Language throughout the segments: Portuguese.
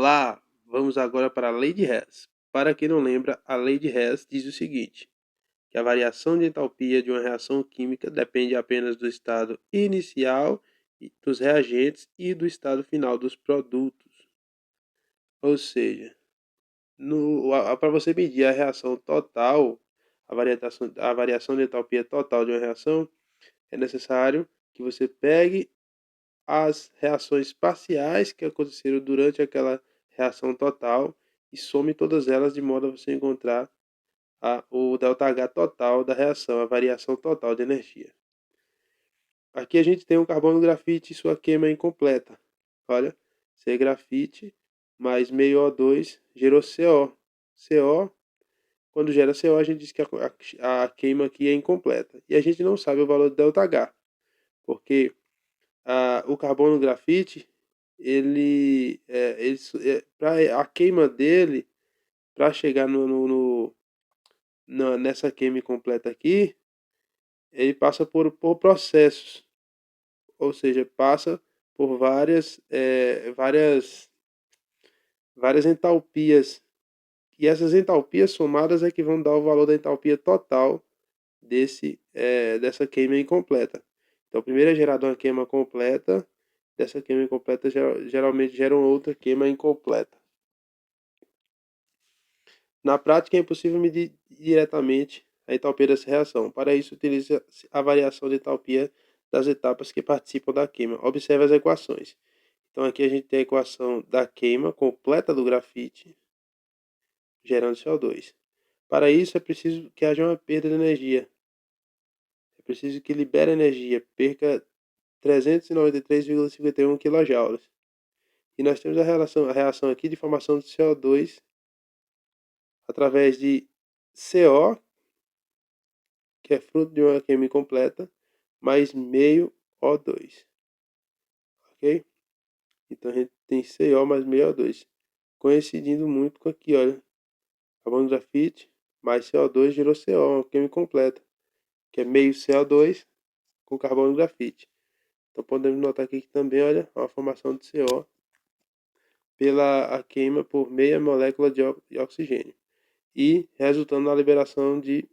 Olá, vamos agora para a lei de Hess. Para quem não lembra, a lei de Hess diz o seguinte, que a variação de entalpia de uma reação química depende apenas do estado inicial dos reagentes e do estado final dos produtos. Ou seja, para você medir a reação total, a variação de entalpia total de uma reação, é necessário que você pegue as reações parciais que aconteceram durante aquela reação total e some todas elas de modo a você encontrar o ΔH total da reação, a variação total de energia. Aqui a gente tem o carbono grafite e sua queima incompleta. Olha, C grafite mais meio O2 gerou CO. CO, quando gera CO, a gente diz que a queima aqui é incompleta. E a gente não sabe o valor do ΔH, porque o carbono grafite, para a queima dele, para chegar nessa queima completa aqui, ele passa por processos, ou seja, passa por várias entalpias, e essas entalpias somadas é que vão dar o valor da entalpia total dessa queima incompleta. Então, primeiro é gerada uma queima completa, dessa queima incompleta geralmente gera outra queima incompleta. Na prática, é impossível medir diretamente a entalpia dessa reação. Para isso, utiliza-se a variação de entalpia das etapas que participam da queima. Observe as equações. Então, aqui a gente tem a equação da queima completa do grafite, gerando CO2. Para isso, é preciso que haja uma perda de energia. É preciso que libere energia, perca 393,51 kJ. E nós temos a reação aqui de formação de CO2 através de CO, que é fruto de uma queima incompleta, mais meio O2. Ok? Então a gente tem CO mais meio O2. Coincidindo muito com aqui, olha. Carbono grafite mais CO2 gerou CO, uma queima incompleta, que é meio CO2 com carbono grafite. Então podemos notar aqui que também, olha, a formação de CO pela queima por meia molécula de oxigênio. E resultando na liberação de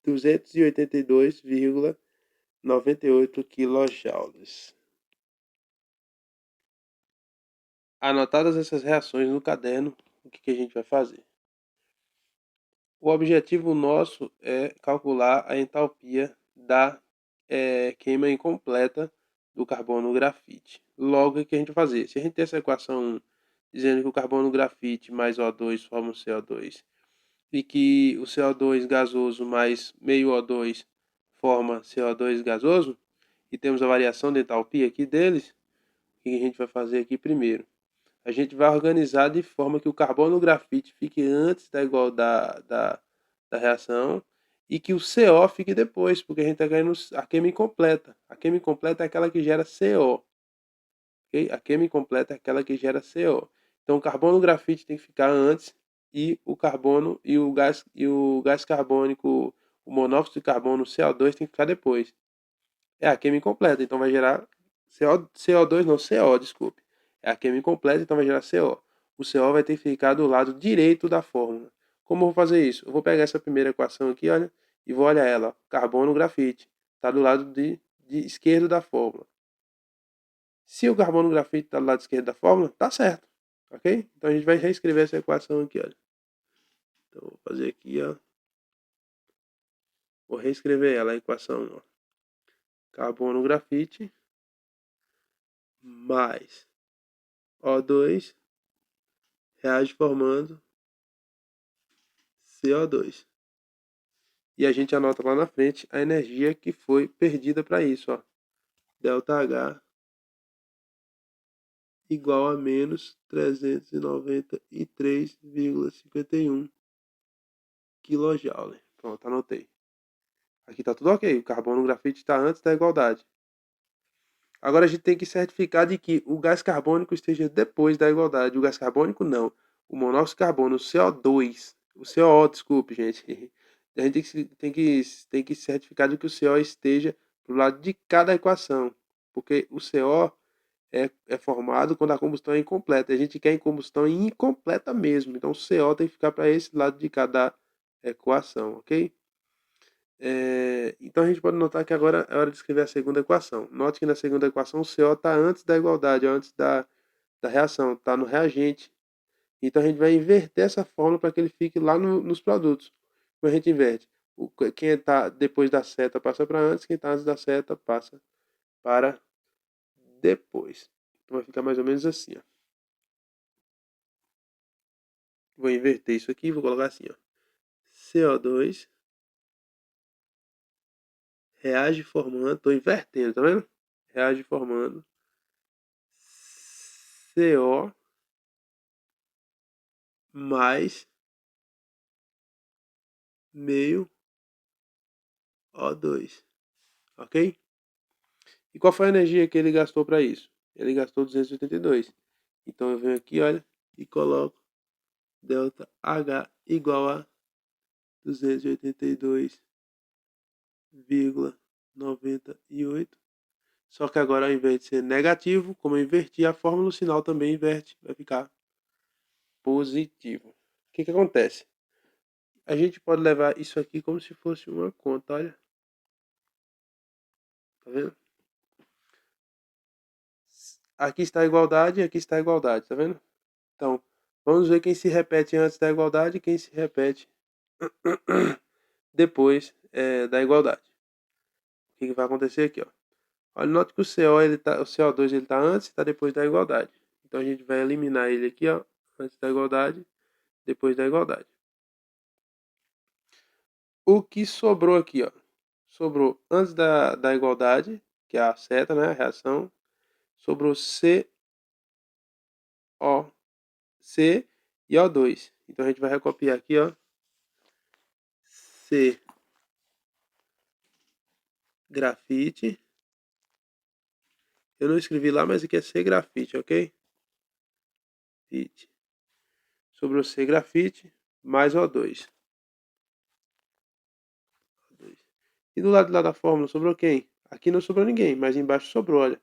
282,98 kJ. Anotadas essas reações no caderno, o que a gente vai fazer? O objetivo nosso é calcular a entalpia da queima incompleta do carbono grafite. Logo, o que a gente vai fazer? Se a gente tem essa equação dizendo que o carbono grafite mais O2 forma o CO2 e que o CO2 gasoso mais meio O2 forma CO2 gasoso, e temos a variação de entalpia aqui deles, o que a gente vai fazer aqui primeiro? A gente vai organizar de forma que o carbono grafite fique antes da reação e que o CO fique depois, porque a gente está ganhando a queima incompleta. A queima incompleta é aquela que gera CO. Okay? A queima incompleta é aquela que gera CO. Então o carbono grafite tem que ficar antes e o carbono e o gás carbônico, o monóxido de carbono, o CO2 tem que ficar depois. É a queima incompleta, então vai gerar CO2, não, CO, desculpe. É a queima incompleta, então vai gerar CO. O CO vai ter que ficar do lado direito da fórmula. Como eu vou fazer isso? Eu vou pegar essa primeira equação aqui, olha, e vou olhar ela. Carbono, grafite. Está do lado de esquerdo da fórmula. Se o carbono grafite está do lado esquerdo da fórmula, tá certo. Ok? Então a gente vai reescrever essa equação aqui, olha. Então vou fazer aqui, ó. Vou reescrever ela, a equação, ó. Carbono, grafite mais O2 reage formando CO2. E a gente anota lá na frente a energia que foi perdida para isso, ó. ΔH igual a menos 393,51 kJ. Pronto, anotei. Aqui está tudo ok. O carbono grafite está antes da igualdade. Agora a gente tem que certificar de que o gás carbônico esteja depois da igualdade. O gás carbônico não. O monóxido de carbono, o CO2. O CO, desculpe, gente. A gente tem que certificar de que o CO esteja do lado de cada equação. Porque o CO é formado quando a combustão é incompleta. A gente quer em combustão incompleta mesmo. Então, o CO tem que ficar para esse lado de cada equação, ok? Então, a gente pode notar que agora é hora de escrever a segunda equação. Note que na segunda equação o CO está antes da igualdade, antes da reação, está no reagente. Então, a gente vai inverter essa fórmula para que ele fique lá nos produtos. Como a gente inverte? Quem está depois da seta passa para antes, quem está antes da seta passa para depois. Então, vai ficar mais ou menos assim, ó. Vou inverter isso aqui, vou colocar assim, ó. CO2 reage formando, estou invertendo, tá vendo? Reage formando CO mais meio O2, ok? E qual foi a energia que ele gastou para isso? Ele gastou 282. Então eu venho aqui, olha, e coloco delta H igual a 282,98. Só que agora, ao invés de ser negativo, como eu inverti a fórmula, o sinal também inverte, vai ficar positivo. O que acontece? A gente pode levar isso aqui como se fosse uma conta, olha. Tá vendo? Aqui está a igualdade e aqui está a igualdade, tá vendo? Então, vamos ver quem se repete antes da igualdade e quem se repete depois da igualdade. O que vai acontecer aqui, ó? Olha, note que o o CO2 ele está antes e está depois da igualdade. Então a gente vai eliminar ele aqui, ó, antes da igualdade, depois da igualdade. O que sobrou aqui, ó? Sobrou antes da igualdade, que é a seta, né, a reação. Sobrou C e O2. Então a gente vai recopiar aqui, ó. C grafite. Eu não escrevi lá, mas aqui é C grafite, ok? Sobrou C grafite mais O2. E do lado de lá da fórmula sobrou quem? Aqui não sobrou ninguém, mas embaixo sobrou, olha.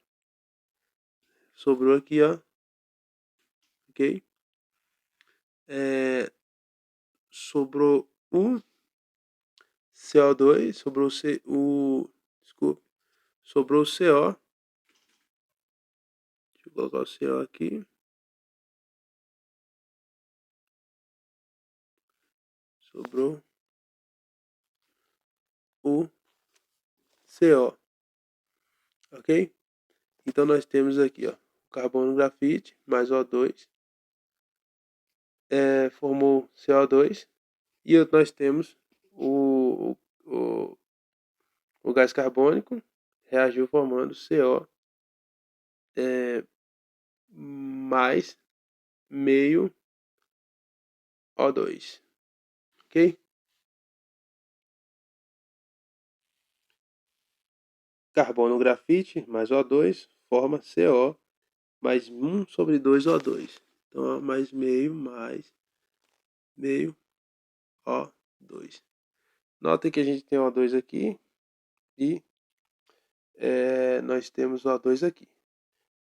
Sobrou aqui, ó. Ok? Sobrou um CO2, sobrou desculpe, sobrou o CO. Deixa eu colocar o CO aqui. Sobrou o CO. Ok? Então nós temos aqui, ó, carbono grafite mais O2 formou CO2 e nós temos o gás carbônico reagiu formando CO mais meio O2, ok? Carbono grafite mais O2 forma CO mais 1 sobre 2 O2. Então, ó, mais meio O2. Notem que a gente tem O2 aqui e nós temos O2 aqui.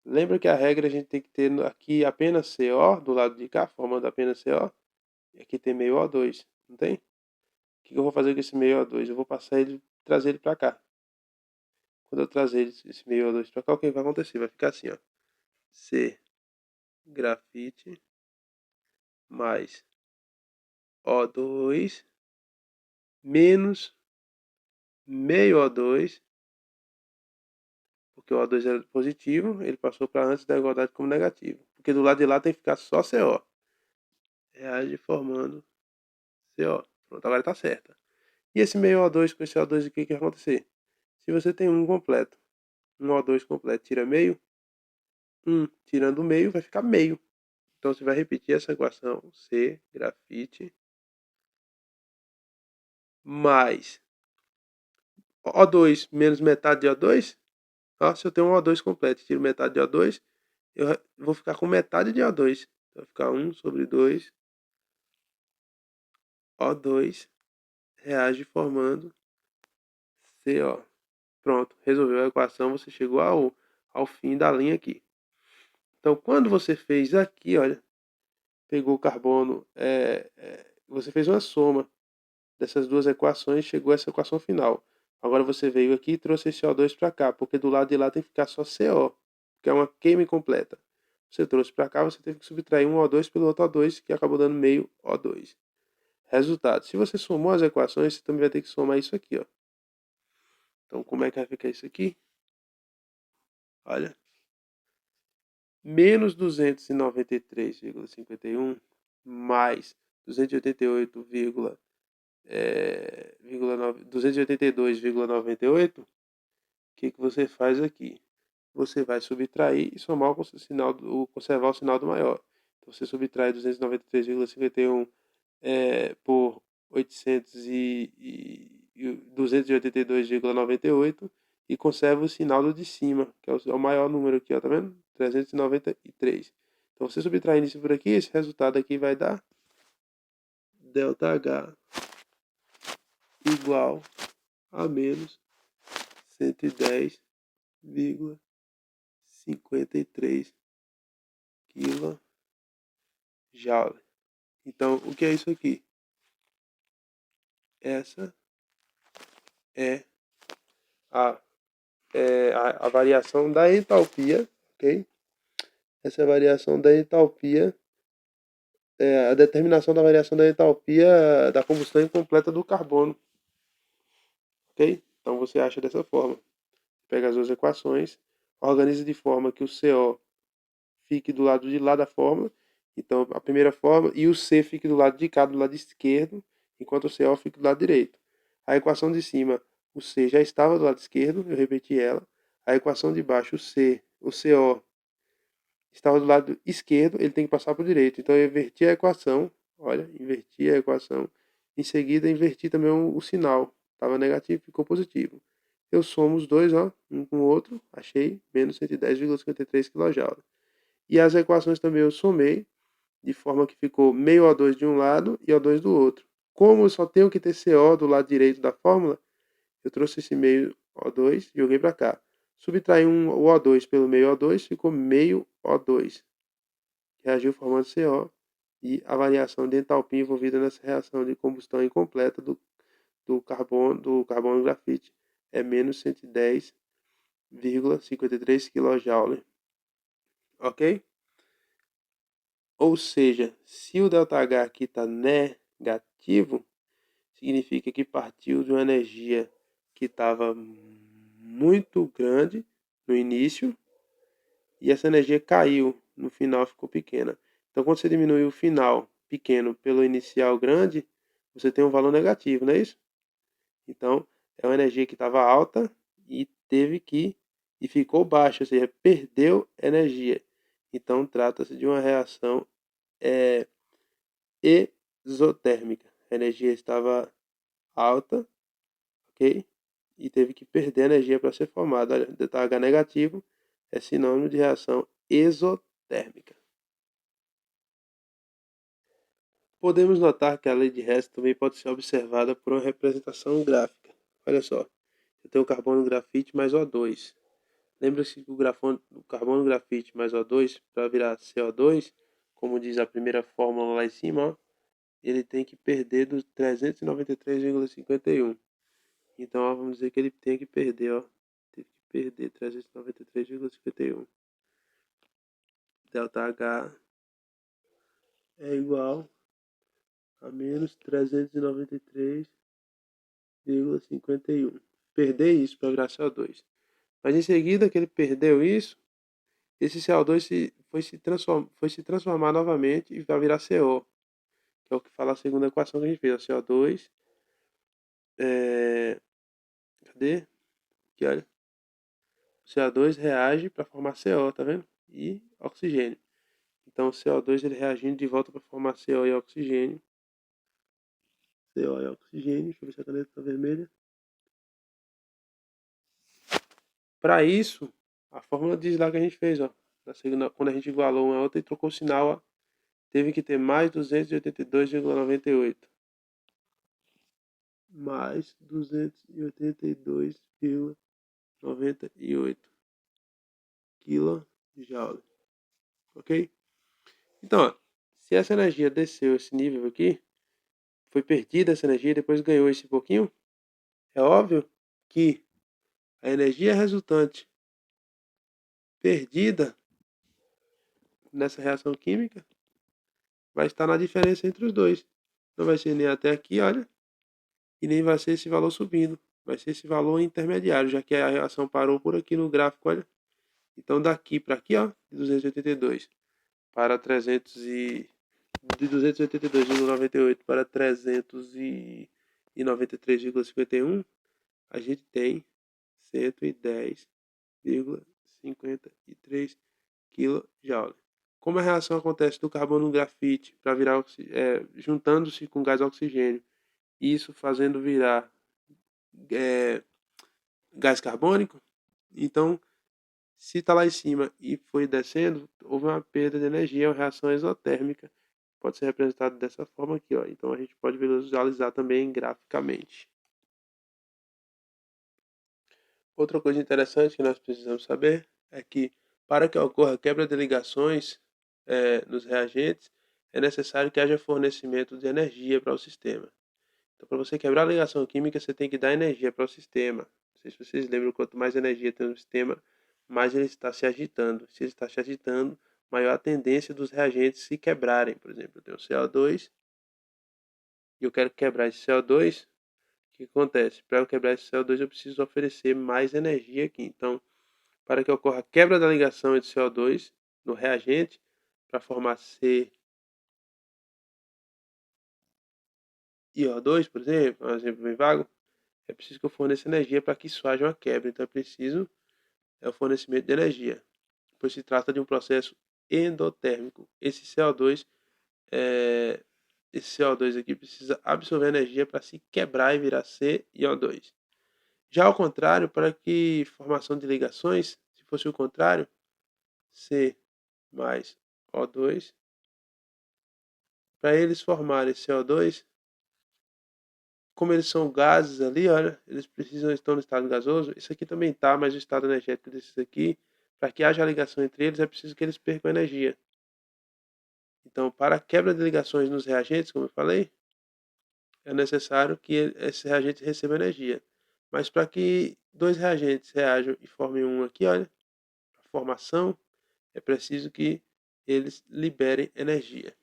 Lembra que a regra a gente tem que ter aqui apenas CO do lado de cá, formando apenas CO. E aqui tem meio O2, não tem? O que eu vou fazer com esse meio O2? Eu vou passar ele, trazer ele para cá. Quando eu trazer esse meio O2 para cá, o que vai acontecer? Vai ficar assim, ó. C grafite mais O2 menos meio O2, porque o O2 era positivo, ele passou para antes da igualdade como negativo. Porque do lado de lá tem que ficar só CO. Reage formando CO. Pronto, agora está certa. E esse meio O2 com esse O2 aqui, o que vai acontecer? Se você tem um completo, um O2 completo, tira meio, tirando o meio, vai ficar meio. Então você vai repetir essa equação. C grafite mais O2 menos metade de O2. Ó, se eu tenho um O2 completo e tiro metade de O2, eu vou ficar com metade de O2. Então vai ficar 1 sobre 2 O2 reage formando CO. Pronto, resolveu a equação, você chegou ao fim da linha aqui. Então, quando você fez aqui, olha, pegou o carbono, você fez uma soma dessas duas equações, chegou a essa equação final. Agora você veio aqui e trouxe esse O2 para cá, porque do lado de lá tem que ficar só CO, que é uma queima incompleta. Você trouxe para cá, você teve que subtrair um O2 pelo outro O2, que acabou dando meio O2. Resultado, se você somou as equações, você também vai ter que somar isso aqui, ó. Então, como é que vai ficar isso aqui? Olha, menos 293,51 mais 282,98, o que você faz aqui? Você vai subtrair e somar conservar o sinal do maior. Então, você subtrai 293,51 por 282,98 e conserva o sinal do de cima, que é o maior número aqui, ó, tá vendo? 393. Então, você subtraindo isso por aqui, esse resultado aqui vai dar ΔH igual a menos 110,53 kJ. Então, o que é isso aqui? Essa é a, a variação da entalpia, ok? Essa é a variação da entalpia, a determinação da variação da entalpia da combustão incompleta do carbono, ok? Então você acha dessa forma. Pega as duas equações, organiza de forma que o CO fique do lado de lá da fórmula, então a primeira fórmula, e o C fique do lado de cá, do lado esquerdo, enquanto o CO fique do lado direito. A equação de cima, o C já estava do lado esquerdo, eu repeti ela. A equação de baixo, o CO, estava do lado esquerdo, ele tem que passar para o direito. Então eu inverti a equação, olha, inverti a equação. Em seguida, inverti também o sinal. Estava negativo, ficou positivo. Eu somo os dois, ó, um com o outro, achei menos 110,53 kJ. E as equações também eu somei, de forma que ficou meio O2 de um lado e O2 do outro. Como eu só tenho que ter CO do lado direito da fórmula, eu trouxe esse meio O2 e joguei para cá. Subtraí o O2 pelo meio O2, ficou meio O2. Reagiu formando CO e a variação de entalpia envolvida nessa reação de combustão incompleta do carbono grafite é menos 110,53 kJ. Ok? Ou seja, se o ΔH aqui está negativo, significa que partiu de uma energia que estava muito grande no início e essa energia caiu, no final ficou pequena. Então, quando você diminui o final pequeno pelo inicial grande, você tem um valor negativo, não é isso? Então, é uma energia que estava alta e e ficou baixa, ou seja, perdeu energia. Então, trata-se de uma reação exotérmica. A energia estava alta, ok? E teve que perder energia para ser formada. Olha, ΔH negativo é sinônimo de reação exotérmica. Podemos notar que a lei de Hess também pode ser observada por uma representação gráfica. Olha só, eu tenho o carbono grafite mais O2. Lembra-se que o carbono grafite mais O2, para virar CO2, como diz a primeira fórmula lá em cima, ó, ele tem que perder dos 393,51. Então, ó, vamos dizer que ele tem que perder, ó. Tem que perder 393,51. ΔH é igual a menos 393,51. Perder isso para virar CO2. Mas em seguida que ele perdeu isso, esse CO2 foi se transformar novamente e vai virar CO, que é o que fala a segunda equação que a gente fez. O CO2, cadê? Aqui, olha. O CO2 reage para formar CO, tá vendo? E oxigênio. Então o CO2 ele reagindo de volta para formar CO e oxigênio. CO e oxigênio. Deixa eu ver se a caneta está vermelha. Para isso, a fórmula diz lá que a gente fez, ó. Na segunda, quando a gente igualou uma outra e trocou o sinal, ó, teve que ter mais 282,98. Mais 282,98 kJ. ok? Então, ó, se essa energia desceu esse nível aqui, foi perdida essa energia e depois ganhou esse pouquinho, é óbvio que a energia resultante perdida nessa reação química vai estar na diferença entre os dois. Não vai ser nem até aqui, olha, e nem vai ser esse valor subindo. Vai ser esse valor intermediário, já que a reação parou por aqui no gráfico, olha. Então daqui para aqui, ó, de 282 para 300 e de 282,98 para 393,51, a gente tem 110,53 kJ. Como a reação acontece do carbono no grafite para virar juntando-se com gás oxigênio, isso fazendo virar é, gás carbônico, então se está lá em cima e foi descendo, houve uma perda de energia, uma reação exotérmica. Pode ser representado dessa forma aqui, ó. Então a gente pode visualizar também graficamente. Outra coisa interessante que nós precisamos saber é que para que ocorra quebra de ligações nos reagentes, é necessário que haja fornecimento de energia para o sistema. Então, para você quebrar a ligação química, você tem que dar energia para o sistema. Não sei se vocês lembram, quanto mais energia tem no sistema, mais ele está se agitando. Se ele está se agitando, maior a tendência dos reagentes se quebrarem. Por exemplo, eu tenho CO2 e eu quero quebrar esse CO2. O que acontece? Para eu quebrar esse CO2, eu preciso oferecer mais energia aqui. Então, para que ocorra a quebra da ligação entre CO2 no reagente, para formar C e O2, por exemplo, um exemplo bem vago, é preciso que eu forneça energia para que isso haja uma quebra. Então, é preciso o fornecimento de energia, pois se trata de um processo endotérmico. Esse CO2 aqui precisa absorver energia para se quebrar e virar C e O2. Já ao contrário, para que formação de ligações, se fosse o contrário, C mais O2, para eles formarem CO2, como eles são gases ali, olha, eles precisam estar no estado gasoso. Isso aqui também está, mas o estado energético desses aqui, para que haja ligação entre eles, é preciso que eles percam energia. Então, para a quebra de ligações nos reagentes, como eu falei, é necessário que esses reagentes recebam energia. Mas para que dois reagentes reajam e formem um aqui, olha, a formação, é preciso que eles liberem energia.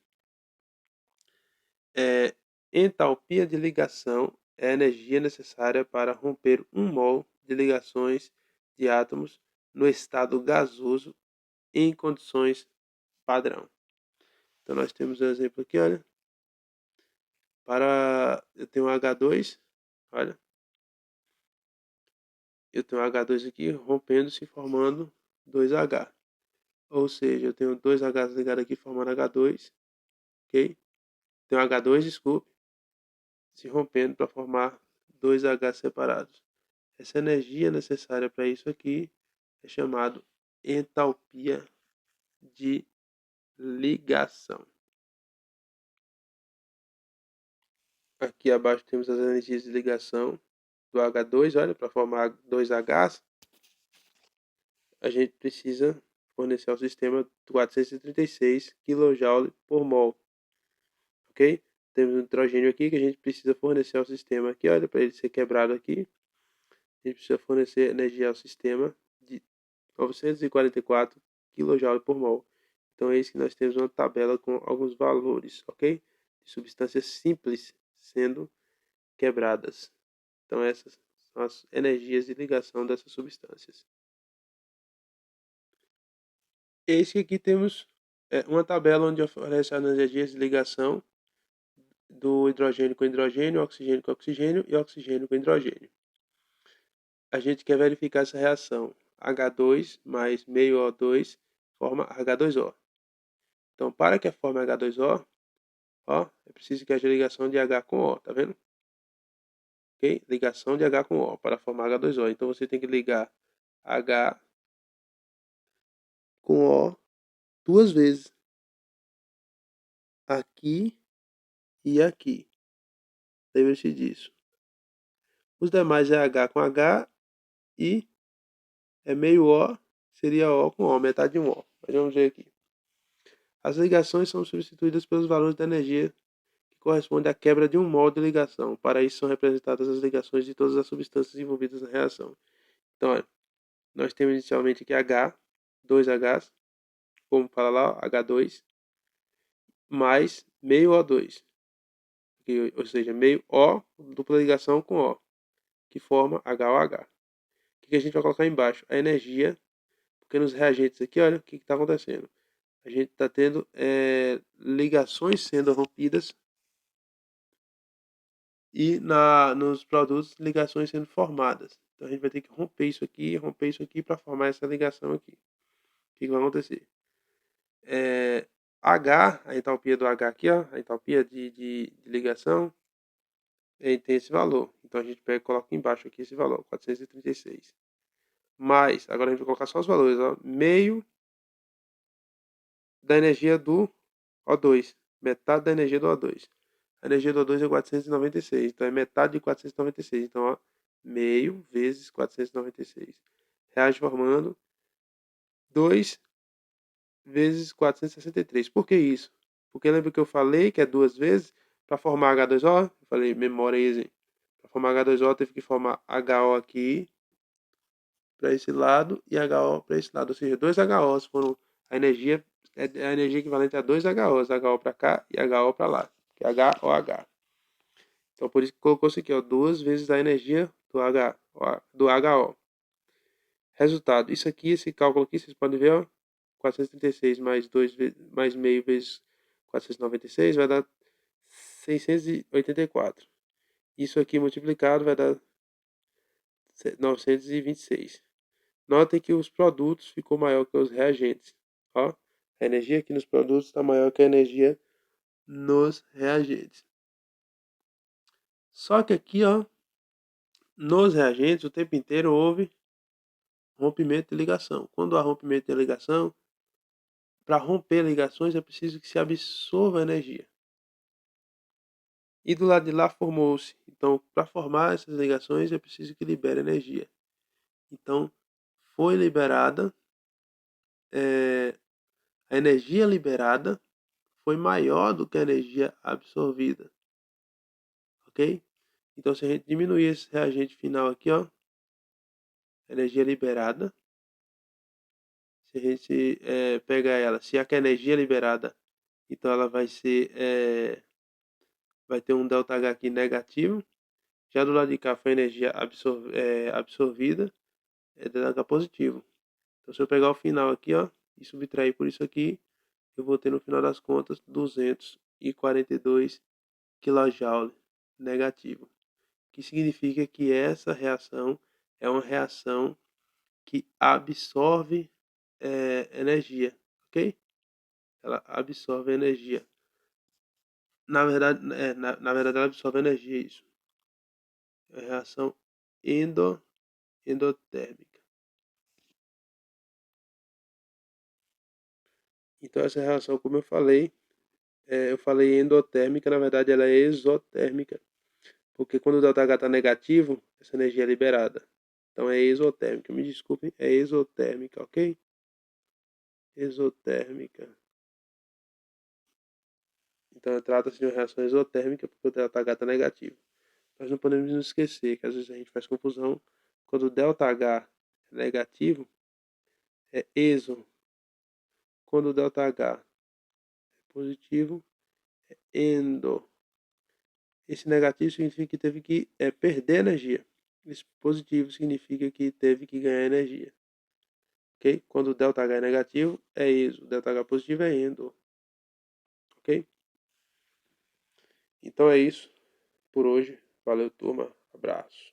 Entalpia de ligação é a energia necessária para romper um mol de ligações de átomos no estado gasoso em condições padrão. Então nós temos um exemplo aqui, olha. Eu tenho um H2, olha. Eu tenho um H2 aqui rompendo-se formando 2H. Ou seja, eu tenho dois Hs ligados aqui formando H2, ok? Tenho H2, desculpe, se rompendo para formar dois H separados. Essa energia necessária para isso aqui é chamado entalpia de ligação. Aqui abaixo temos as energias de ligação do H2, olha, para formar dois Hs, a gente precisa fornecer ao sistema 436 kJ por mol, ok? Temos um nitrogênio aqui que a gente precisa fornecer ao sistema aqui, olha, para ele ser quebrado aqui, a gente precisa fornecer energia ao sistema de 944 kJ por mol. Então é isso que nós temos uma tabela com alguns valores, ok? De substâncias simples sendo quebradas. Então essas são as energias de ligação dessas substâncias. Esse aqui temos uma tabela onde oferece as energias de ligação do hidrogênio com hidrogênio, oxigênio com oxigênio e oxigênio com hidrogênio. A gente quer verificar essa reação. H2 mais meio O2 forma H2O. Então, para que forme H2O, ó, é preciso que haja ligação de H com O, tá vendo? Ok? Ligação de H com O para formar H2O. Então, você tem que ligar H com O duas vezes. Aqui e aqui. Lembre-se disso. Os demais é H com H e é meio O, seria O com O, metade de um O. Mas vamos ver aqui. As ligações são substituídas pelos valores da energia que corresponde à quebra de um molde de ligação. Para isso são representadas as ligações de todas as substâncias envolvidas na reação. Então, olha, nós temos inicialmente aqui H, 2Hs, como fala lá, H2, mais meio O2, ou seja, meio O, dupla ligação com O, que forma HOH. O que a gente vai colocar embaixo? A energia, porque nos reagentes aqui, olha o que está acontecendo. A gente está tendo ligações sendo rompidas e nos produtos ligações sendo formadas. Então a gente vai ter que romper isso aqui para formar essa ligação aqui. O que vai acontecer? H, a entalpia do H aqui, ó, a entalpia de ligação, ele tem esse valor. Então a gente pega e coloca embaixo aqui esse valor, 436. Mais, agora a gente vai colocar só os valores, ó, meio da energia do O2, metade da energia do O2. A energia do O2 é 496, então é metade de 496. Então, ó, meio vezes 496. Reage formando 2 vezes 463. Por que isso? Porque lembra que eu falei que é duas vezes? Para formar H2O, eu falei, memorize. Para formar H2O, teve que formar HO aqui, para esse lado, e HO para esse lado. Ou seja, dois HOs foram a energia equivalente a dois HOs. HO para cá e HO para lá, que é HOH. Então, por isso que colocou isso aqui, ó, duas vezes a energia do HO. Resultado, isso aqui, esse cálculo aqui, vocês podem ver, ó, 436 mais, 2, mais meio vezes 496 vai dar 684. Isso aqui multiplicado vai dar 926. Notem que os produtos ficou maior que os reagentes. Ó, a energia aqui nos produtos está maior que a energia nos reagentes. Só que aqui, ó, nos reagentes, o tempo inteiro houve rompimento de ligação. Quando há rompimento de ligação, para romper ligações é preciso que se absorva energia. E do lado de lá formou-se. Então, para formar essas ligações é preciso que libere energia. Então, foi liberada, a energia liberada foi maior do que a energia absorvida. Ok? Então, se a gente diminuir esse reagente final aqui, ó, energia liberada, se a gente pegar ela, se a energia liberada, então ela vai ser, vai ter um ΔH aqui negativo. Já do lado de cá foi energia absorvida, é ΔH positivo. Então, se eu pegar o final aqui, ó, e subtrair por isso aqui, eu vou ter no final das contas 242 kJ negativo. Que significa que essa reação é uma reação que absorve energia, ok? Ela absorve energia. Na verdade, na verdade ela absorve energia, isso. É a reação endotérmica. Então essa reação, como eu falei endotérmica, na verdade ela é exotérmica. Porque quando o ΔH está negativo, essa energia é liberada. Então é exotérmica. Me desculpem, é exotérmica, ok? Exotérmica. Então trata-se de uma reação exotérmica porque o ΔH está negativo. Nós não podemos nos esquecer que às vezes a gente faz confusão. Quando o ΔH é negativo, é exo. Quando o ΔH é positivo, é endo. Esse negativo significa que teve que perder energia. Esse positivo significa que teve que ganhar energia. Ok? Quando o ΔH é negativo, é exo. ΔH positivo é endo. Ok? Então é isso por hoje. Valeu, turma. Abraço.